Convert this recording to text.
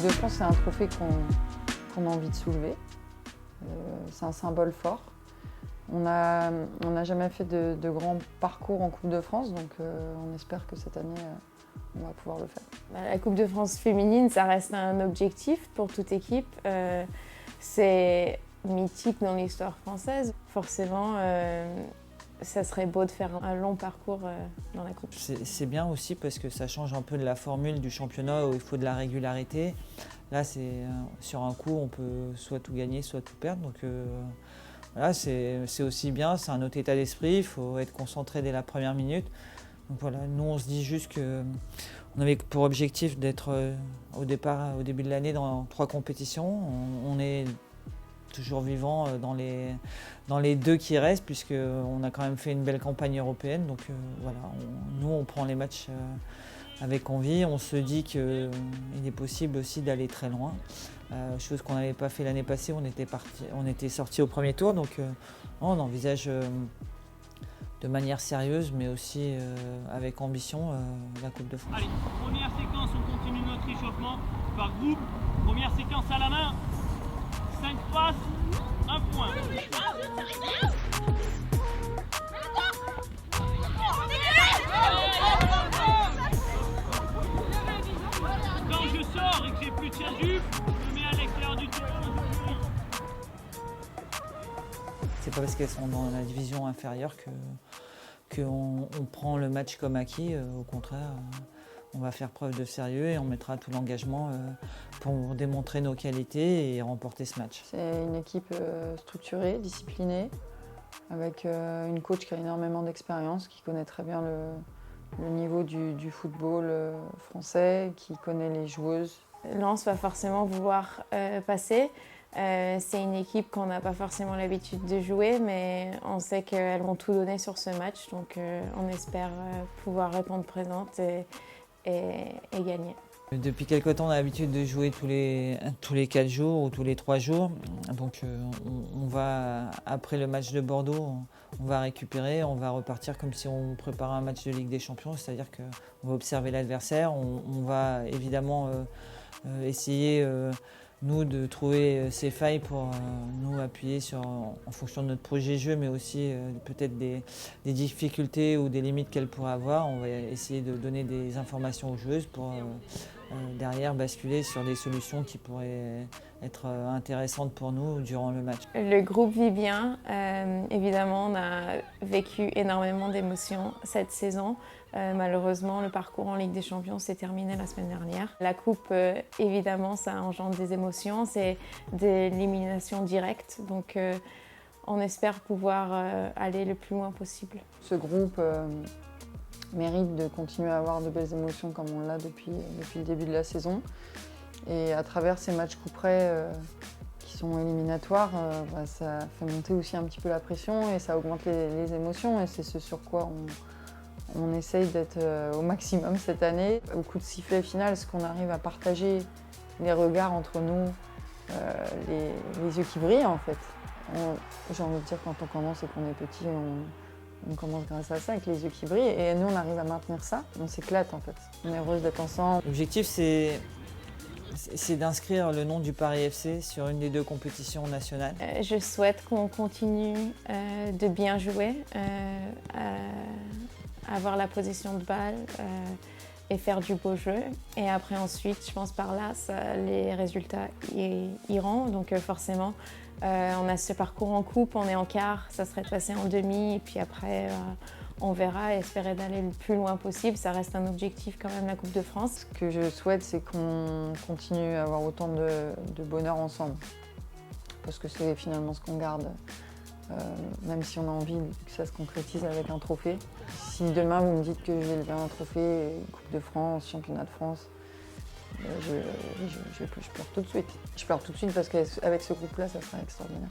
Coupe de France, c'est un trophée qu'on a envie de soulever. C'est un symbole fort. On n'a jamais fait de grands parcours en Coupe de France, donc on espère que cette année, on va pouvoir le faire. La Coupe de France féminine, ça reste un objectif pour toute équipe. C'est mythique dans l'histoire française. Forcément, ça serait beau de faire un long parcours dans la Coupe. C'est bien aussi parce que ça change un peu de la formule du championnat où il faut de la régularité. Là, sur un coup, on peut soit tout gagner, soit tout perdre. Donc voilà, c'est aussi bien, c'est un autre état d'esprit, il faut être concentré dès la première minute. Donc voilà, nous on se dit juste qu'on avait pour objectif d'être au début de l'année dans 3 compétitions. On est toujours vivant dans les 2 qui restent puisqu'on a quand même fait une belle campagne européenne. Donc voilà, nous on prend les matchs avec envie. On se dit qu'il est possible aussi d'aller très loin. Chose qu'on n'avait pas fait l'année passée, on était sorti au premier tour. Donc on envisage de manière sérieuse mais aussi avec ambition la Coupe de France. Allez, première séquence, on continue notre échauffement par groupe. Première séquence à la main. 5 passes, 1 point. Quand je sors et que j'ai plus de chasuble, je me mets à l'extérieur du terrain. C'est pas parce qu'elles sont dans la division inférieure qu'on prend le match comme acquis. Au contraire, on va faire preuve de sérieux et on mettra tout l'engagement pour démontrer nos qualités et remporter ce match. C'est une équipe structurée, disciplinée, avec une coach qui a énormément d'expérience, qui connaît très bien le niveau du football français, qui connaît les joueuses. Lens va forcément vouloir passer. C'est une équipe qu'on n'a pas forcément l'habitude de jouer, mais on sait qu'elles vont tout donner sur ce match, donc on espère pouvoir répondre présente et gagner. Depuis quelque temps, on a l'habitude de jouer tous les 4 jours ou tous les 3 jours. Donc on va, après le match de Bordeaux, on va récupérer, on va repartir comme si on préparait un match de Ligue des Champions, c'est-à-dire qu'on va observer l'adversaire, on va évidemment essayer nous de trouver ses failles pour nous appuyer en fonction de notre projet jeu, mais aussi peut-être des difficultés ou des limites qu'elle pourrait avoir. On va essayer de donner des informations aux joueuses pour derrière basculer sur des solutions qui pourraient être intéressantes pour nous durant le match. Le groupe vit bien. Évidemment, on a vécu énormément d'émotions cette saison. Malheureusement, le parcours en Ligue des Champions s'est terminé la semaine dernière. La Coupe, évidemment, ça engendre des émotions. C'est de l'élimination directe. Donc, on espère pouvoir aller le plus loin possible. Ce groupe mérite de continuer à avoir de belles émotions comme on l'a depuis le début de la saison. Et à travers ces matchs coup près qui sont éliminatoires, ça fait monter aussi un petit peu la pression et ça augmente les émotions. Et c'est ce sur quoi on essaye d'être au maximum cette année. Au coup de sifflet final, est-ce qu'on arrive à partager les regards entre nous, les yeux qui brillent en fait. J'ai envie de dire quand on commence et qu'on est petit, on commence grâce à ça, avec les yeux qui brillent. Et nous, on arrive à maintenir ça. On s'éclate en fait. On est heureuse d'être ensemble. L'objectif, c'est d'inscrire le nom du Paris FC sur une des 2 compétitions nationales. Je souhaite qu'on continue de bien jouer, avoir la position de balle et faire du beau jeu. Et après ensuite, je pense par là, les résultats iront. Donc forcément, on a ce parcours en coupe, on est en quart, ça serait de passer en demi. Et puis après, on verra et espérer d'aller le plus loin possible. Ça reste un objectif quand même, la Coupe de France. Ce que je souhaite, c'est qu'on continue à avoir autant de bonheur ensemble. Parce que c'est finalement ce qu'on garde. Même si on a envie que ça se concrétise avec un trophée. Si demain vous me dites que je vais lever un trophée, Coupe de France, Championnat de France, je pleure tout de suite. Je pleure tout de suite parce qu'avec ce groupe-là, ça sera extraordinaire.